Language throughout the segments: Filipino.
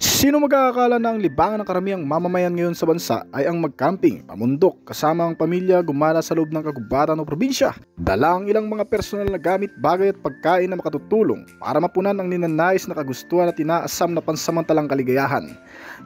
Sino magkakakala na ang libangan ng karamihang mamamayan ngayon sa bansa ay ang mag-camping, pamundok, kasama ang pamilya gumala sa loob ng kagubatan o probinsya. Dala ang ilang mga personal na gamit, bagay at pagkain na makatutulong para mapunan ang ninanais na kagustuhan at inaasam na pansamantalang kaligayahan.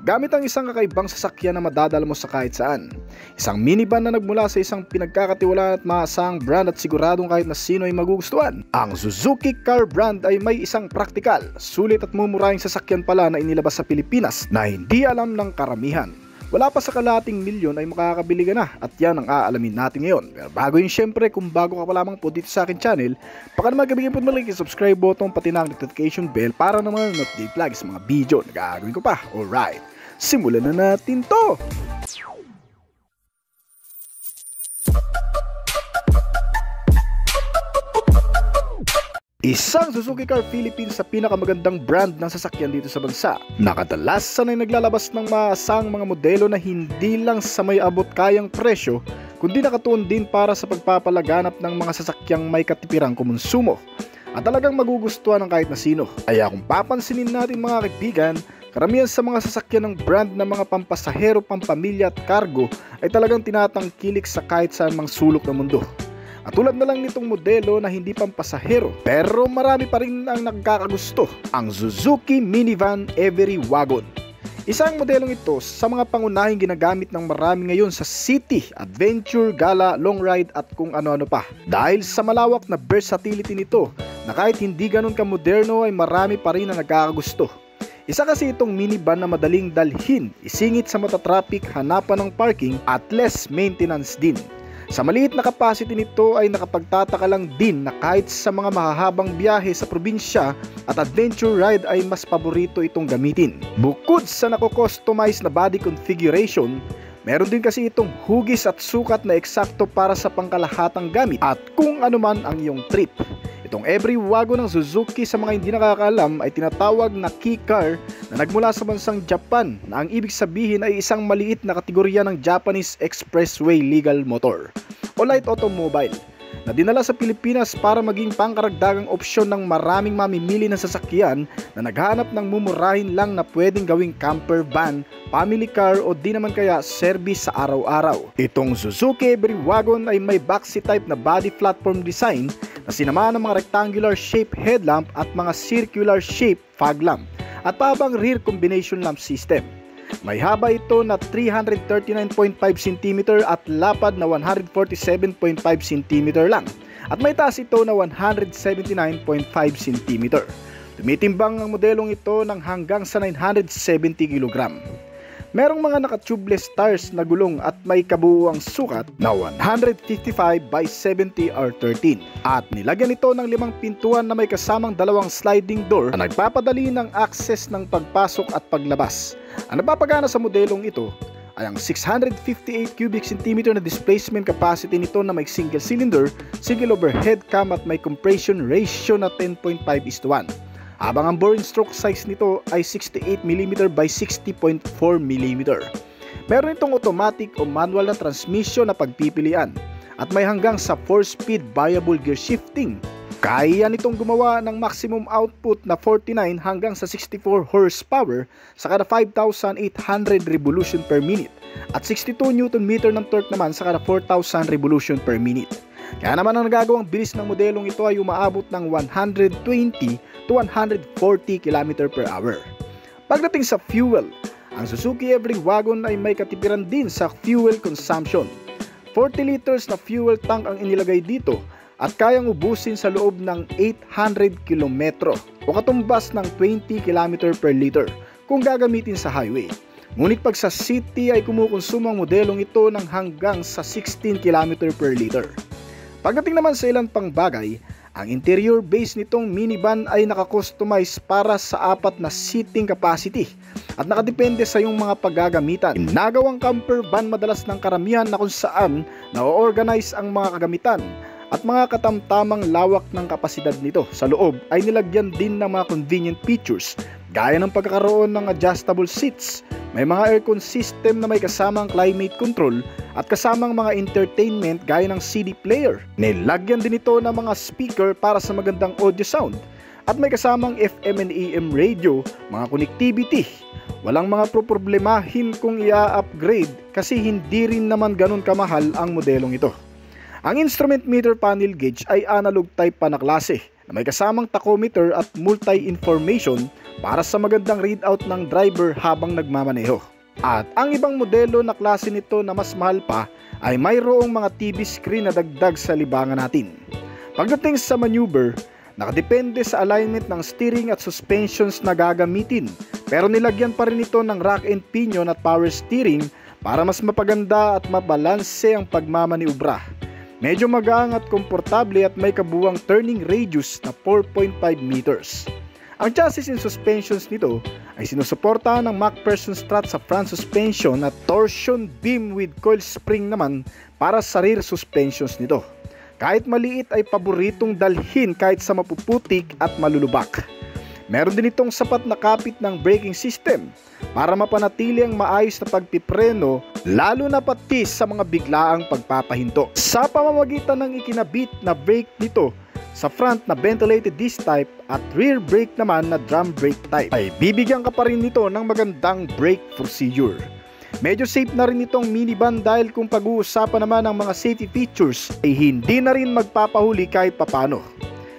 Gamit ang isang kakaibang sasakyan na madadala mo sa kahit saan. Isang minivan na nagmula sa isang pinagkakatiwalaan at maasahang brand at siguradong kahit na sino ay magugustuhan. Ang Suzuki Car brand ay may isang praktikal, sulit at mumurahing sasakyan pala na inilabas sa Pilipinas na hindi alam ng karamihan. Wala pa sa kalating milyon ay makakabili ka na at yan ang aalamin natin ngayon. Pero bago yun, syempre kung bago ka pa lamang po dito sa akin channel, baka naman gabigyan po ng subscribe button pati na ang notification bell para naman update lagi sa mga video na gagawin ko pa. Alright, simulan na natin to! Isang Suzuki Car Philippines sa pinakamagandang brand ng sasakyan dito sa bansa. Nakadalasan ay naglalabas ng maasang mga modelo na hindi lang sa may abot kayang presyo, kundi nakatuon din para sa pagpapalaganap ng mga sasakyang may katipirang konsumo at talagang magugustuhan ng kahit na sino. Kaya kung papansinin natin mga kaibigan, karamihan sa mga sasakyan ng brand na mga pampasahero, pampamilya at cargo ay talagang tinatangkilik sa kahit saan mang sulok ng mundo. At tulad na lang nitong modelo na hindi pampasahero pero marami pa rin ang nagkakagusto, ang Suzuki Minivan Every Wagon. Isang modelong ito sa mga pangunahing ginagamit ng marami ngayon sa city, adventure, gala, long ride at kung ano-ano pa. Dahil sa malawak na versatility nito na kahit hindi ganun ka-moderno ay marami pa rin ang nagkakagusto. Isa kasi itong minivan na madaling dalhin, isingit sa mata traffic, hanapan ng parking at less maintenance din. Sa maliit na capacity nito ay nakapagtataka lang din na kahit sa mga mahahabang biyahe sa probinsya at adventure ride ay mas paborito itong gamitin. Bukod sa nako-customize na body configuration, meron din kasi itong hugis at sukat na eksakto para sa pangkalahatang gamit at kung ano man ang iyong trip. Itong Every Wagon ng Suzuki sa mga hindi nakakaalam ay tinatawag na kei car na nagmula sa bansang Japan na ang ibig sabihin ay isang maliit na kategorya ng Japanese expressway legal motor o light automobile na dinala sa Pilipinas para maging pangkaragdagang opsyon ng maraming mamimili ng sasakyan na naghahanap ng mumurahin lang na pwedeng gawing camper van, family car o di naman kaya service sa araw-araw. Itong Suzuki Every Wagon ay may boxy type na body platform design na sinama ng mga rectangular shape headlamp at mga circular shape fog lamp at pahabang rear combination lamp system. May haba ito na 339.5 cm at lapad na 147.5 cm lang at may taas ito na 179.5 cm. Tumitimbang ang modelong ito ng hanggang sa 970 kg. Merong mga naka-tubeless tires na gulong at may kabuuang sukat na 155 by 70 R13 at nilagyan ito ng 5 pintuan na may kasamang 2 sliding door na nagpapadali ng access ng pagpasok at paglabas. Ang napapagana sa modelong ito ay ang 658 cubic centimeter na displacement capacity nito na may single cylinder, single overhead cam at may compression ratio na 10.5:1. Habang ang bore and stroke size nito ay 68mm by 60.4mm. Meron itong automatic o manual na transmission na pagpipilian at may hanggang sa 4-speed variable gear shifting. Kaya nitong gumawa ng maximum output na 49 hanggang sa 64 horsepower sa kada 5,800 revolution per minute at 62 Nm ng torque naman sa kada 4,000 revolution per minute. Kaya naman ang nagagawang bilis ng modelong ito ay umaabot ng 120 to 140 km per hour. Pagdating sa fuel, ang Suzuki Every Wagon ay may katipiran din sa fuel consumption. 40 liters na fuel tank ang inilagay dito at kayang ubusin sa loob ng 800 km o katumbas ng 20 km per liter kung gagamitin sa highway. Ngunit pag sa city ay kumukonsumo ang modelong ito ng hanggang sa 16 km per liter. Pagdating naman sa ilang pang bagay, ang interior base nitong minivan ay nakakustomize para sa 4 na seating capacity at nakadepende sa iyong mga paggagamitan. Nagawang camper van madalas ng karamihan na kung saan na-organize ang mga kagamitan at mga katamtamang lawak ng kapasidad nito. Sa loob ay nilagyan din ng mga convenient features gaya ng pagkakaroon ng adjustable seats, may mga aircon system na may kasamang climate control at kasamang mga entertainment gaya ng CD player. Nilagyan din ito ng mga speaker para sa magandang audio sound at may kasamang FM and AM radio, mga connectivity, walang mga problemahin kung i-upgrade kasi hindi rin naman ganun kamahal ang modelong ito. Ang instrument meter panel gauge ay analog type pa na klase na may kasamang tachometer at multi-information para sa magandang readout ng driver habang nagmamaneho. At ang ibang modelo na klase nito na mas mahal pa ay mayroong mga TV screen na dagdag sa libangan natin. Pagdating sa maneuver, nakadepende sa alignment ng steering at suspensions na gagamitin, pero nilagyan pa rin ito ng rack and pinion at power steering para mas mapaganda at mabalanse ang pagmamaniubra. Medyo magaang at komportable at may kabuwang turning radius na 4.5 meters. Ang chassis and suspensions nito ay sinusuportahan ng MacPherson strut sa front suspension at torsion beam with coil spring naman para sa rear suspensions nito. Kahit maliit ay paboritong dalhin kahit sa mapuputik at malulubak. Meron din itong sapat na kapit ng braking system para mapanatili ang maayos na pagpipreno lalo na pati sa mga biglaang pagpapahinto. Sa pamamagitan ng ikinabit na brake nito sa front na ventilated disc type at rear brake naman na drum brake type ay bibigyan ka pa rin nito ng magandang brake procedure. Medyo safe na rin itong minivan dahil kung pag-uusapan naman ng mga safety features ay hindi na rin magpapahuli kahit papano.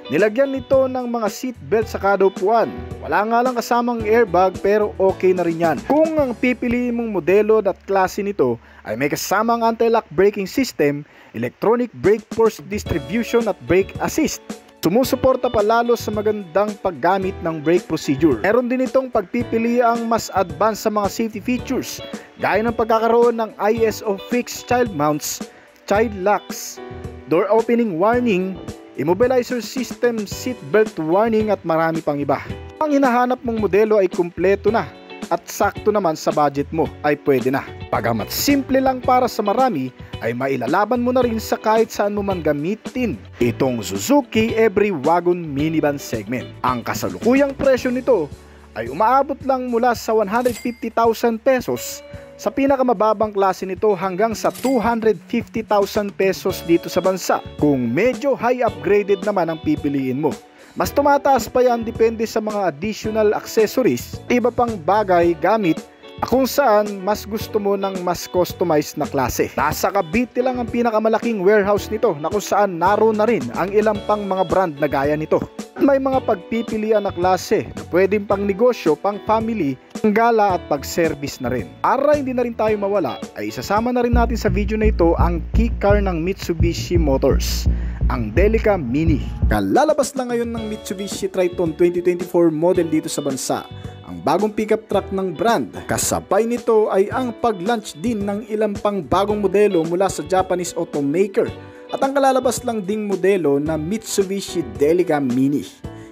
Nilagyan nito ng mga seat belt sa kada upuan. Wala nga lang kasamang airbag pero okay na rin yan. Kung ang pipiliin mong modelo at klase nito ay may kasamang anti-lock braking system, electronic brake force distribution at brake assist, sumusuporta pa lalo sa magandang paggamit ng brake procedure. Meron din itong pagpipili ang mas advanced sa mga safety features gaya ng pagkakaroon ng ISO fixed child mounts, child locks, door opening warning, immobilizer system, seat belt warning at marami pang iba. Ang hinahanap mong modelo ay kumpleto na at sakto naman sa budget mo ay pwede na. Pagamat simple lang para sa marami, ay mailalaban mo na rin sa kahit saan mo man gamitin itong Suzuki Every Wagon Minivan segment. Ang kasalukuyang presyo nito ay umaabot lang mula sa 150,000 pesos sa pinakamababang klase nito hanggang sa 250,000 pesos dito sa bansa kung medyo high upgraded naman ang pipiliin mo. Mas tumataas pa yan depende sa mga additional accessories, iba pang bagay gamit kung saan mas gusto mo ng mas customized na klase. Nasa Cavite lang ang pinakamalaking warehouse nito na kung saan naroon na rin ang ilang pang mga brand na gaya nito. May mga pagpipilian na klase na pwedeng pang negosyo, pang family, pang gala at pag-service na rin. Para hindi na rin tayo mawala ay isasama na rin natin sa video na ito ang key car ng Mitsubishi Motors, ang Delica Mini. Kalalabas lang ngayon ng Mitsubishi Triton 2024 model dito sa bansa, ang bagong pickup truck ng brand. Kasabay nito ay ang pag-launch din ng ilang pang bagong modelo mula sa Japanese automaker at ang kalalabas lang ding modelo na Mitsubishi Delica Mini.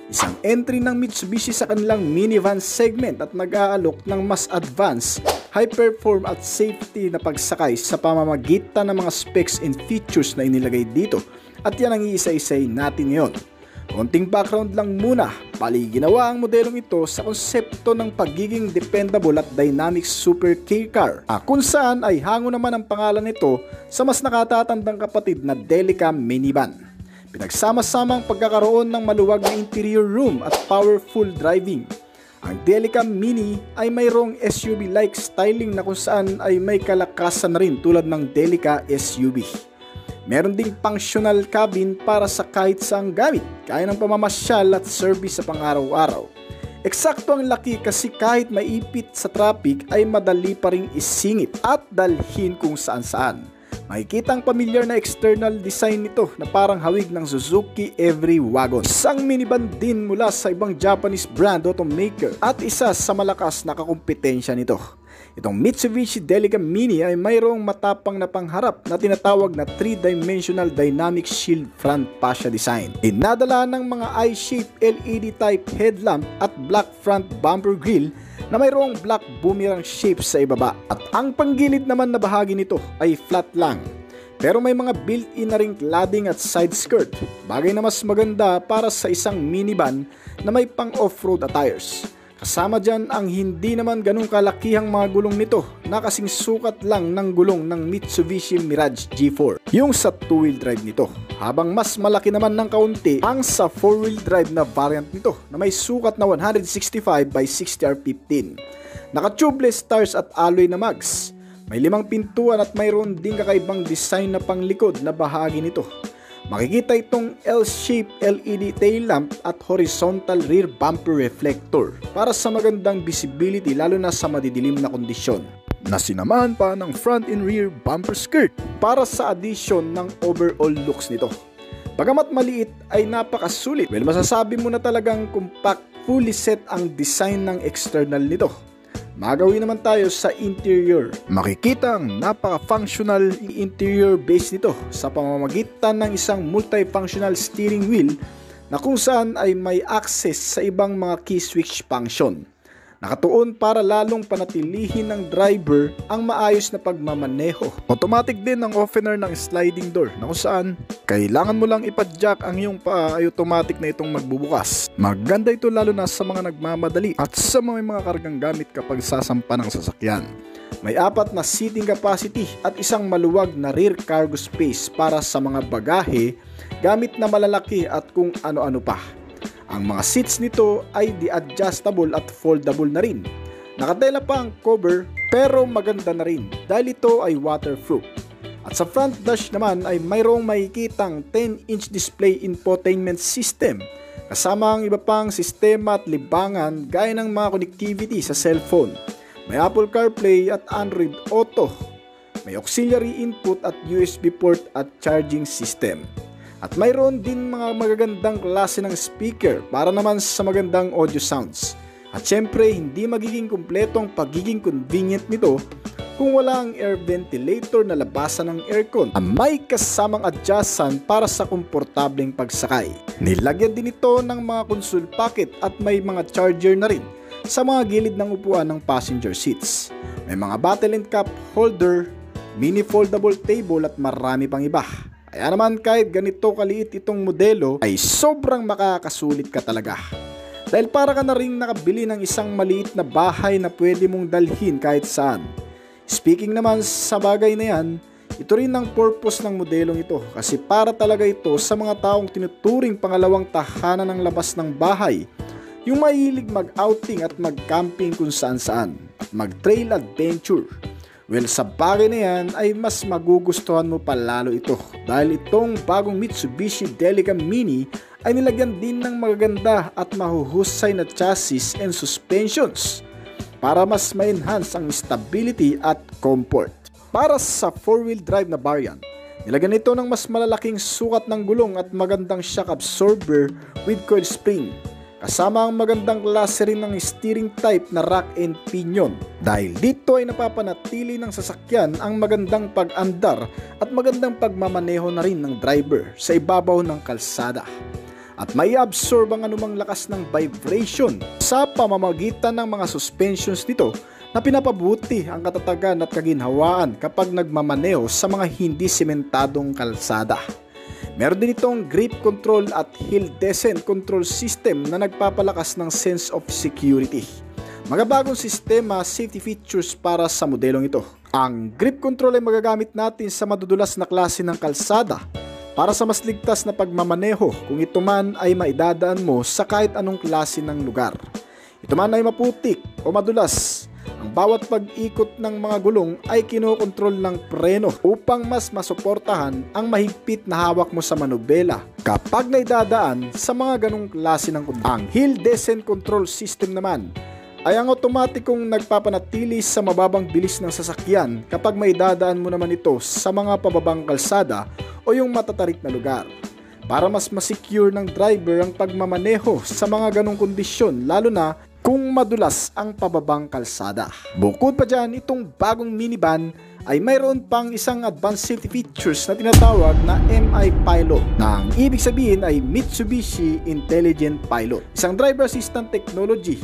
Isang entry ng Mitsubishi sa kanilang minivan segment at nag-aalok ng mas advanced, high perform at safety na pagsakay sa pamamagitan ng mga specs and features na inilagay dito. At yan ang iisa-isay natin ngayon. Konting background lang muna, bali ginawa ang modelong ito sa konsepto ng pagiging dependable at dynamic super kei car, kung saan ay hango naman ang pangalan nito sa mas nakatatandang kapatid na Delica Minivan. Pinagsama-sama ang pagkakaroon ng maluwag na interior room at powerful driving. Ang Delica Mini ay mayroong SUV-like styling na kung saan ay may kalakasan na rin tulad ng Delica SUV. Meron ding functional cabin para sa kahit saang gamit, kaya ng pamamasyal at service sa pang-araw-araw. Eksakto ang laki kasi kahit maipit sa traffic ay madali pa ring isingit at dalhin kung saan-saan. Makikita ang pamilyar na external design nito na parang hawig ng Suzuki Every Wagon. Isang minivan din mula sa ibang Japanese brand automaker at isa sa malakas na kakumpetensya nito. Itong Mitsubishi Delica Mini ay mayroong matapang na pangharap na tinatawag na 3-dimensional dynamic shield front fascia design. Inadala ng mga I-shaped LED type headlamp at black front bumper grille na mayroong black boomerang shape sa ibaba. At ang panggilid naman na bahagi nito ay flat lang. Pero may mga built-in na ring cladding at side skirt, bagay na mas maganda para sa isang minivan na may pang off-road attires. Kasama dyan ang hindi naman ganung kalakihang mga gulong nito na kasing sukat lang ng gulong ng Mitsubishi Mirage G4, yung sa 2-wheel drive nito. Habang mas malaki naman ng kaunti ang sa 4-wheel drive na variant nito na may sukat na 165 by 60 R15. Naka-tubeless stars at alloy na mags. May 5 pintuan at mayroon ding kakaibang design na panglikod na bahagi nito. Makikita itong L-shaped LED tail lamp at horizontal rear bumper reflector para sa magandang visibility lalo na sa madidilim na kondisyon. Nasinamahan pa ng front and rear bumper skirt para sa addition ng overall looks nito. Bagamat maliit ay napakasulit. Well, masasabi mo na talagang compact, fully set ang design ng external nito. Magawin naman tayo sa interior. Makikita ang napaka-functional interior base nito sa pamamagitan ng isang multifunctional steering wheel na kung saan ay may access sa ibang mga key switch function. Nakatuon para lalong panatilihin ng driver ang maayos na pagmamaneho. Automatic din ang opener ng sliding door na kung saan kailangan mo lang ipadjack ang iyong paa ay automatic na itong magbubukas. Maganda ito lalo na sa mga nagmamadali at sa mga kargang gamit kapag sasampa ng sasakyan. May 4 na seating capacity at isang maluwag na rear cargo space para sa mga bagahe, gamit na malalaki at kung ano-ano pa. Ang mga seats nito ay di-adjustable at foldable na rin. Nakatela pa ang cover pero maganda na rin dahil ito ay waterproof. At sa front dash naman ay mayroong makikitang 10-inch display infotainment system kasama ang iba pang sistema at libangan gaya ng mga connectivity sa cellphone. May Apple CarPlay at Android Auto. May auxiliary input at USB port at charging system. At mayroon din mga magagandang klase ng speaker para naman sa magandang audio sounds. At syempre, hindi magiging kumpleto ang pagiging convenient nito kung wala ang air ventilator na labasan ng aircon na may kasamang adjustan para sa komportableng pagsakay. Nilagyan din ito ng mga console pocket at may mga charger na rin sa mga gilid ng upuan ng passenger seats. May mga bottle and cup holder, mini foldable table at marami pang iba. Kaya naman kahit ganito kaliit itong modelo ay sobrang makakasulit ka talaga. Dahil para ka na ring nakabili ng isang maliit na bahay na pwede mong dalhin kahit saan. Speaking naman sa bagay na yan, ito rin ang purpose ng modelong ito kasi para talaga ito sa mga taong tinuturing pangalawang tahanan ng labas ng bahay. Yung mahilig mag-outing at mag-camping kung saan-saan at mag-trail adventure. Well, sa bagay na yan ay mas magugustuhan mo pa lalo ito dahil itong bagong Mitsubishi Delica Mini ay nilagyan din ng magaganda at mahuhusay na chassis and suspensions para mas ma-enhance ang stability at comfort. Para sa 4-wheel drive na variant, nilagyan ito ng mas malalaking sukat ng gulong at magandang shock absorber with coil spring. Kasama ang magandang klase rin ng steering type na rack and pinion. Dahil dito ay napapanatili ng sasakyan ang magandang pag-andar at magandang pagmamaneho na rin ng driver sa ibabaw ng kalsada. At may absorb ang anumang lakas ng vibration sa pamamagitan ng mga suspensions nito na pinapabuti ang katatagan at kaginhawaan kapag nagmamaneho sa mga hindi sementadong kalsada. Meron din itong grip control at hill descent control system na nagpapalakas ng sense of security. Mga bagong sistema safety features para sa modelong ito. Ang grip control ay magagamit natin sa madudulas na klase ng kalsada para sa mas ligtas na pagmamaneho kung ito man ay maidadaan mo sa kahit anong klase ng lugar. Ito man ay maputik o madulas, ang bawat pag-ikot ng mga gulong ay kinokontrol ng preno upang mas masuportahan ang mahigpit na hawak mo sa manubela kapag naidadaan sa mga ganong klase ng kondisyon. Ang hill descent control system naman ay ang otomatikong nagpapanatili sa mababang bilis ng sasakyan kapag maidadaan mo naman ito sa mga pababang kalsada o yung matatarik na lugar para mas masecure ng driver ang pagmamaneho sa mga ganong kondisyon lalo na kung madulas ang pababang kalsada. Bukod pa dyan, itong bagong minivan ay mayroon pang isang advanced safety features na tinatawag na MI Pilot na ang ibig sabihin ay Mitsubishi Intelligent Pilot, isang driver assistant technology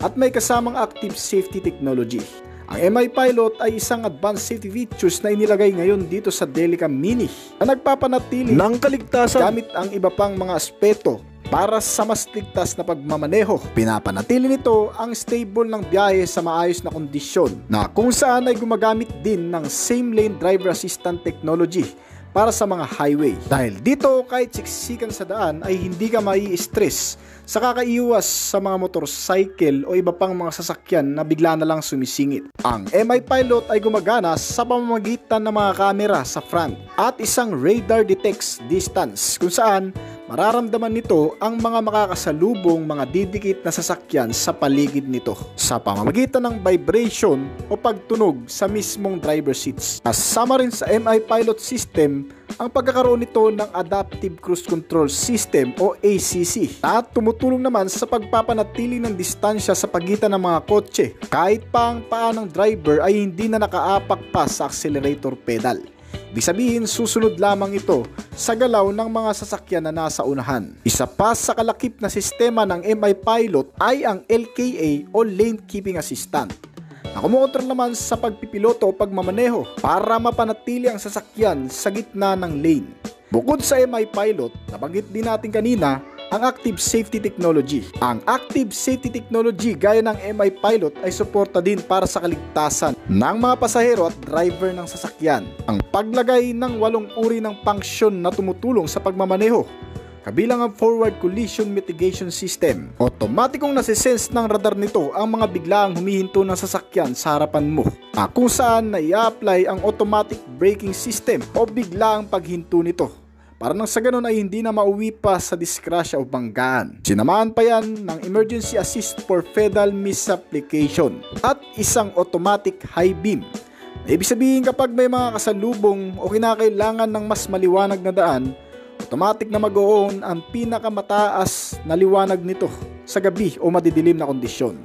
at may kasamang active safety technology. Ang MI Pilot ay isang advanced safety features na inilagay ngayon dito sa Delica Mini na nagpapanatili ng kaligtasan gamit ang iba pang mga aspeto para sa mas ligtas na pagmamaneho. Pinapanatili nito ang stable ng biyahe sa maayos na kondisyon na kung saan ay gumagamit din ng same lane driver assistant technology para sa mga highway. Dahil dito kahit siksikan sa daan ay hindi ka mai-stress sa kakaiwas sa mga motorcycle o iba pang mga sasakyan na bigla na lang sumisingit. Ang MI Pilot ay gumagana sa pamamagitan ng mga kamera sa front at isang radar detects distance kung saan mararamdaman nito ang mga makakasalubong mga didikit na sasakyan sa paligid nito sa pamamagitan ng vibration o pagtunog sa mismong driver seats. Kasama rin sa MI Pilot system ang pagkakaroon nito ng Adaptive Cruise Control System o ACC at tumutulong naman sa pagpapanatili ng distansya sa pagitan ng mga kotse kahit pa ang paa ng driver ay hindi na nakaapak pa sa accelerator pedal. Ibig sabihin, susunod lamang ito sa galaw ng mga sasakyan na nasa unahan. Isa pa sa kalakip na sistema ng MI Pilot ay ang LKA o Lane Keeping Assistant na kumukontrol naman sa pagpipiloto o pagmamaneho para mapanatili ang sasakyan sa gitna ng lane. Bukod sa MI Pilot, nabanggit din natin kanina ang Active Safety Technology. Ang Active Safety Technology gaya ng MI Pilot ay suporta din para sa kaligtasan ng mga pasahero at driver ng sasakyan. Ang paglagay ng 8 uri ng function na tumutulong sa pagmamaneho, kabilang ang Forward Collision Mitigation System. Otomatikong nasisense ng radar nito ang mga biglaang humihinto ng sasakyan sa harapan mo, kung saan na i-apply ang Automatic Braking System o biglaang paghinto nito para nang sa ganun ay hindi na mauwi pa sa disgrasya o banggaan. Sinamahan pa yan ng Emergency Assist for Fatal Misapplication at isang Automatic High Beam. Ibig sabihin kapag may mga kasalubong o kinakailangan ng mas maliwanag na daan, automatic na mag-o-on ang pinakamataas na liwanag nito sa gabi o madidilim na kondisyon.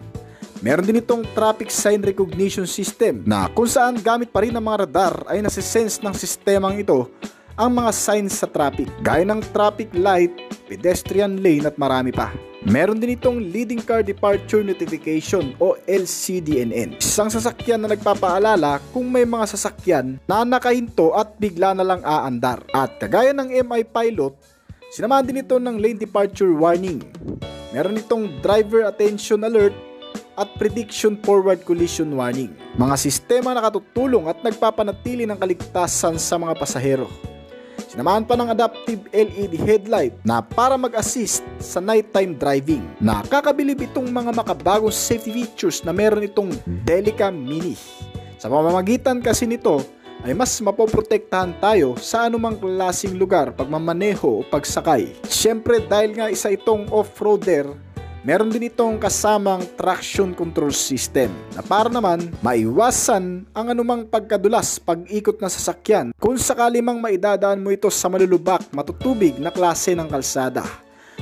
Meron din itong Traffic Sign Recognition System na kung saan gamit pa rin ng mga radar ay nasisense ng sistemang ito ang mga signs sa traffic, gaya ng traffic light, pedestrian lane at marami pa. Meron din itong Leading Car Departure Notification o LCDNN, isang sasakyan na nagpapaalala kung may mga sasakyan na nakahinto at bigla na lang aandar. At kagaya ng MI Pilot, sinamahan din ito ng Lane Departure Warning. Meron itong Driver Attention Alert at Prediction Forward Collision Warning, mga sistema na katutulong at nagpapanatili ng kaligtasan sa mga pasahero. Sinamahan pa ng Adaptive LED Headlight na para mag-assist sa nighttime driving. Nakakabilib itong mga makabagong safety features na meron itong Delica Mini. Sa pamamagitan kasi nito ay mas mapoprotektahan tayo sa anumang klaseng lugar pagmamaneho o pagsakay. Siyempre dahil nga isa itong off-roader, meron din itong kasamang traction control system na para naman maiwasan ang anumang pagkadulas pag-ikot ng sasakyan kung sakali mang maidadaan mo ito sa malulubak, matutubig na klase ng kalsada.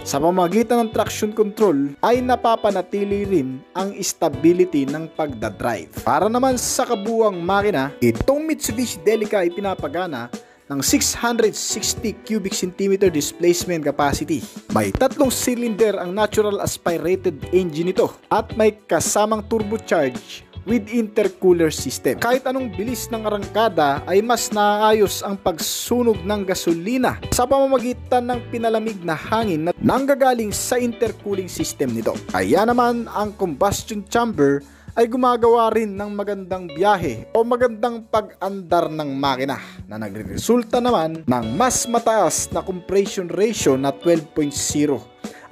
Sa pamamagitan ng traction control ay napapanatili rin ang stability ng pagdadrive. Para naman sa kabuuang makina, itong Mitsubishi Delica ay pinapagana ng 660 cubic centimeter displacement capacity. May 3 cylinder ang natural aspirated engine nito at may kasamang turbocharge with intercooler system. Kahit anong bilis ng arangkada ay mas naayos ang pagsunog ng gasolina sa pamamagitan ng pinalamig na hangin na nanggagaling sa intercooling system nito. Kaya naman ang combustion chamber ay gumagawa rin ng magandang biyahe o magandang pag-andar ng makina na nagre-resulta naman ng mas mataas na compression ratio na 12.0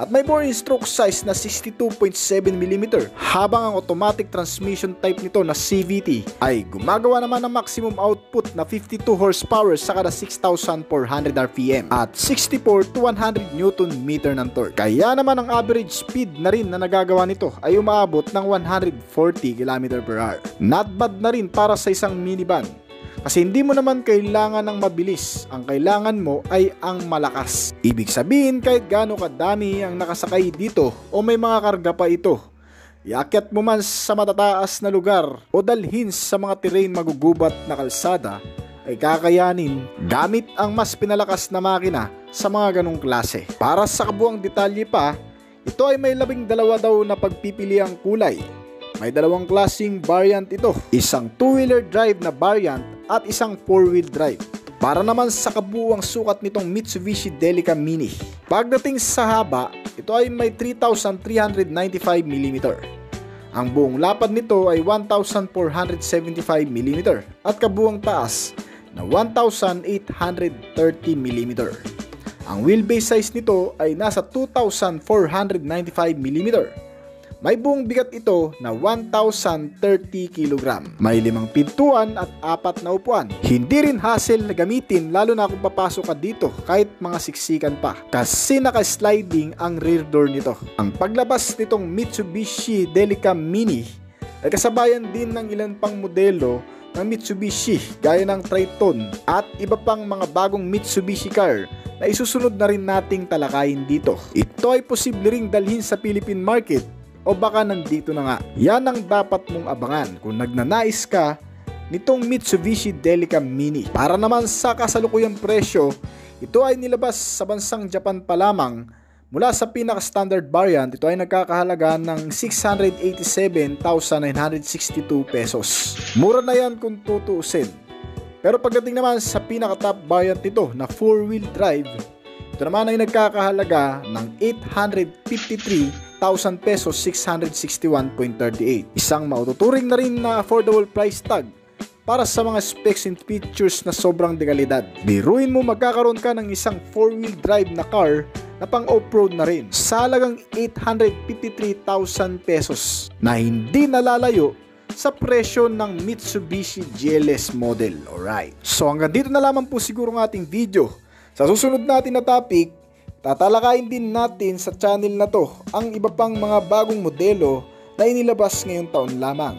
at may bore stroke size na 62.7mm habang ang automatic transmission type nito na CVT ay gumagawa naman ng maximum output na 52 horsepower sa kada 6,400 RPM at 64 to 100 Nm ng torque. Kaya naman ang average speed na rin na nagagawa nito ay umaabot ng 140 km/h. Not bad na rin para sa isang minivan. Kasi hindi mo naman kailangan ng mabilis, ang kailangan mo ay ang malakas. Ibig sabihin kahit gaano kadami ang nakasakay dito o may mga karga pa ito, iakyat mo man sa matataas na lugar o dalhin sa mga terrain magugubat na kalsada, ay kakayanin gamit ang mas pinalakas na makina sa mga ganong klase. Para sa kabuang detalye pa, ito ay may 12 daw na pagpipiliang kulay. May 2 klaseng variant ito, isang 2-wheeler drive na variant at isang 4-wheel drive. Para naman sa kabuuang sukat nitong Mitsubishi Delica Mini, pagdating sa haba, ito ay may 3,395mm. Ang buong lapad nito ay 1,475mm at kabuuang taas na 1,830mm. Ang wheelbase size nito ay nasa 2,495mm. May buong bigat ito na 1,030kg. May 5 pintuan at 4 na upuan. Hindi rin hassle na gamitin lalo na kung papasok ka dito kahit mga siksikan pa, kasi naka-sliding ang rear door nito. Ang paglabas nitong Mitsubishi Delica Mini ay kasabayan din ng ilan pang modelo ng Mitsubishi gaya ng Triton at iba pang mga bagong Mitsubishi car na isusunod na rin nating talakayin dito. Ito ay posible ring dalhin sa Philippine market o baka nandito na nga. Yan ang dapat mong abangan kung nagnanais ka nitong Mitsubishi Delica Mini. Para naman sa kasalukuyang presyo, ito ay nilabas sa bansang Japan pa lamang. Mula sa pinaka-standard variant, ito ay nagkakahalaga ng 687,962 pesos. Mura na yan kung tutuusin. Pero pagdating naman sa pinaka-top variant nito na 4-wheel drive, ito naman ay nagkakahalaga ng 853,000 pesos 661.38. Isang maututuring na rin na affordable price tag para sa mga specs and features na sobrang dekalidad. Biruin mo magkakaroon ka ng isang 4-wheel drive na car na pang off-road na rin sa halagang 853,000 pesos na hindi nalalayo sa presyo ng Mitsubishi GLS model. Alright. So hanggang dito na lamang po siguro ng ating video. Sa susunod natin na topic, tatalakayin din natin sa channel na to ang iba pang mga bagong modelo na inilabas ngayong taon lamang.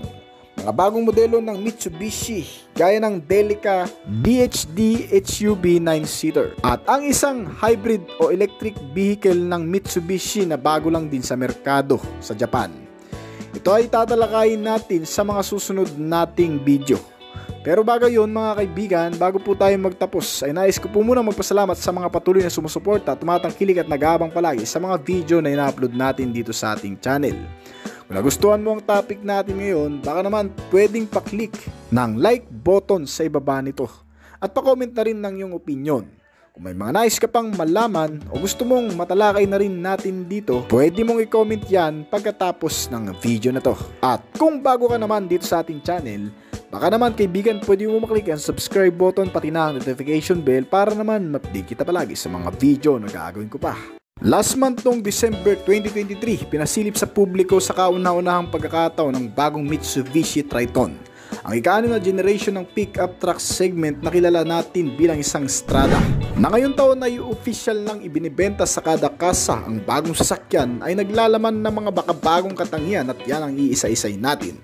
Mga bagong modelo ng Mitsubishi gaya ng Delica DHD HUV 9-seater at ang isang hybrid o electric vehicle ng Mitsubishi na bago lang din sa merkado sa Japan. Ito ay tatalakayin natin sa mga susunod nating video. Pero bago yun mga kaibigan, bago po tayo magtapos ay nais ko po muna magpasalamat sa mga patuloy na sumusuporta, tumatangkilik at nag-aabang palagi sa mga video na ina-upload natin dito sa ating channel. Kung nagustuhan mo ang topic natin ngayon, baka naman pwedeng pa-click ng like button sa ibaba nito at pa-comment na rin ng iyong opinion. Kung may mga nais ka pang malaman o gusto mong matalakay na rin natin dito, pwede mong i-comment yan pagkatapos ng video na to. At kung bago ka naman dito sa ating channel, baka naman kaibigan pwede mo maklik ang subscribe button pati na ang notification bell para naman ma-update kita palagi sa mga video na gagawin ko pa. Last month noong December 2023, pinasilip sa publiko sa kauna-unahang pagkakataon ng bagong Mitsubishi Triton. Ang ika-6 na generation ng pickup truck segment na kilala natin bilang isang Strada. Na ngayong taon ay official nang ibinibenta sa kada kasa, ang bagong sasakyan ay naglalaman ng mga bakabagong katangian at yan ang iisa-isay natin.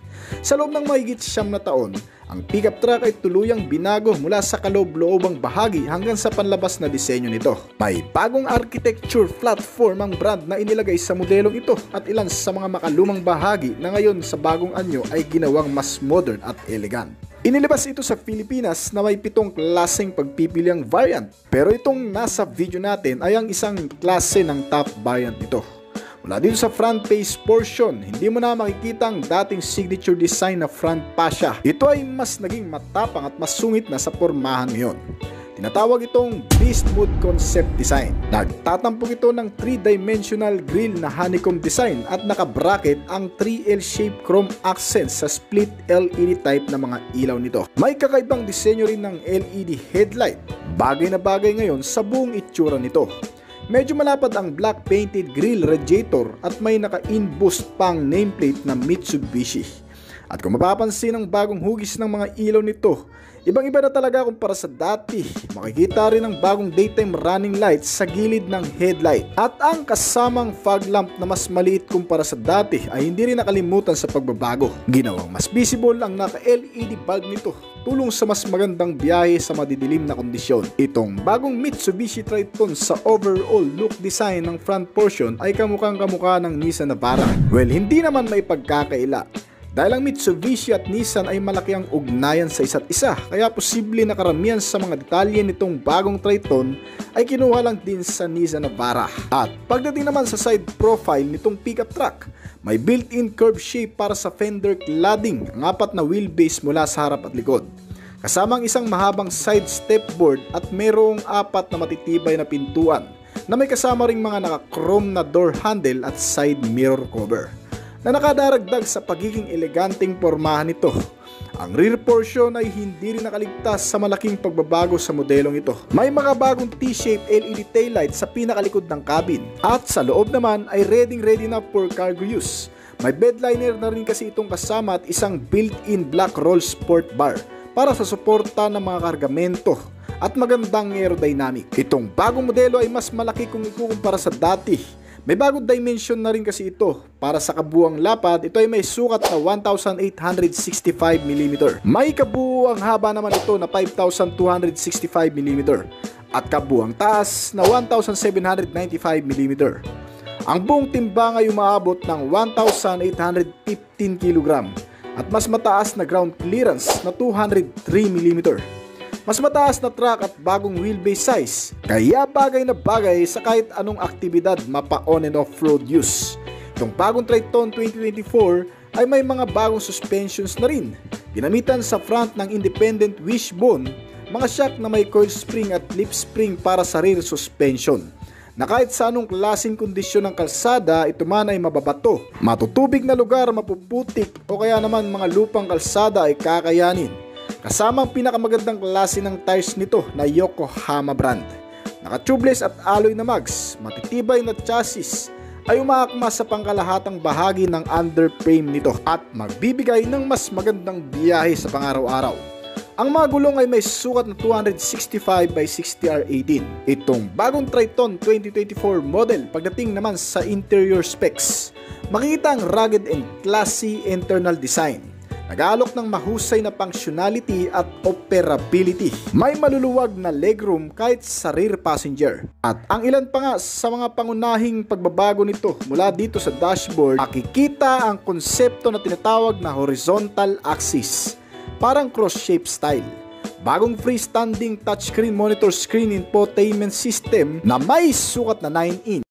Sa loob ng mahigit 9 na taon, ang pickup truck ay tuluyang binago mula sa kaloob-loobang bahagi hanggang sa panlabas na disenyo nito. May bagong architecture platform ang brand na inilagay sa modelong ito at ilan sa mga makalumang bahagi na ngayon sa bagong anyo ay ginawang mas modern at elegant. Inilabas ito sa Pilipinas na may 7 klaseng pagpipiliang variant, pero itong nasa video natin ay ang isang klase ng top variant nito. Mula dito sa front face portion, hindi mo na makikita ang dating signature design na front fascia. Ito ay mas naging matapang at mas sungit na sa pormahan ngayon. Tinatawag itong Beast Mode Concept Design. Nagtatampok ito ng 3-dimensional grille na honeycomb design at nakabracket ang 3L-shaped chrome accents sa split LED type na mga ilaw nito. May kakaibang disenyo rin ng LED headlight. Bagay na bagay ngayon sa buong itsura nito. Medyo malapad ang black painted grille radiator at may naka-in-boost pang nameplate na Mitsubishi. At kung mapapansin ang bagong hugis ng mga ilaw nito, ibang-iba na talaga kumpara sa dati. Makikita rin ang bagong daytime running lights sa gilid ng headlight. At ang kasamang fog lamp na mas maliit kumpara sa dati ay hindi rin nakalimutan sa pagbabago. Ginawang mas visible ang naka-LED bulb nito, tulong sa mas magandang biyahe sa madidilim na kondisyon. Itong bagong Mitsubishi Triton sa overall look design ng front portion ay kamukhang-kamukha ng Nissan Navara. Well, hindi naman may pagkakaila. Dahil ang Mitsubishi at Nissan ay malaki ang ugnayan sa isa't isa, kaya posible na karamihan sa mga detalye nitong bagong Triton ay kinuha lang din sa Nissan Navara. At pagdating naman sa side profile nitong pickup truck, may built-in curve shape para sa fender cladding, ang 4 na wheelbase mula sa harap at likod. Kasamang isang mahabang side stepboard at mayroong 4 na matitibay na pintuan na may kasama ring mga naka-chrome na door handle at side mirror cover na nakadaragdag sa pagiging eleganteng pormahan nito. Ang rear portion ay hindi rin nakaligtas sa malaking pagbabago sa modelong ito. May mga bagong T-shape LED taillight sa pinakalikod ng cabin at sa loob naman ay ready na for cargo use. May bedliner na rin kasi itong kasama at isang built-in black roll sport bar para sa suporta ng mga kargamento at magandang aerodynamic. Itong bagong modelo ay mas malaki kung ikukumpara sa dati. May bagong dimension na rin kasi ito. Para sa kabuuang lapad, ito ay may sukat na 1,865mm. May kabuuang haba naman ito na 5,265mm at kabuuang taas na 1,795mm. Ang buong timbang ay umaabot ng 1,815kg at mas mataas na ground clearance na 203mm. Mas mataas na truck at bagong wheelbase size, kaya bagay na bagay sa kahit anong aktibidad mapa on and off-road use. Itong bagong Triton 2024 ay may mga bagong suspensions na rin. Ginamitan sa front ng independent wishbone, mga shock na may coil spring at lip spring para sa rear suspension. Na kahit sa anong klaseng kondisyon ng kalsada, ito man ay mababato, matutubig na lugar, mapuputik o kaya naman mga lupang kalsada ay kakayanin. Kasama ang pinakamagandang klase ng tires nito na Yokohama brand. Naka-tubeless at alloy na mags, matitibay na chassis ay umaakma sa pangkalahatang bahagi ng underframe nito at magbibigay ng mas magandang biyahe sa pang-araw-araw. Ang mga gulong ay may sukat na 265/60R18. Itong bagong Triton 2024 model pagdating naman sa interior specs, makikita ang rugged and classy internal design. Nag-aalok ng mahusay na functionality at operability. May maluluwag na legroom kahit sa rear passenger. At ang ilan pa nga sa mga pangunahing pagbabago nito mula dito sa dashboard, makikita ang konsepto na tinatawag na horizontal axis, parang cross-shape style. Bagong freestanding touchscreen monitor screen infotainment system na may sukat na 9 inch.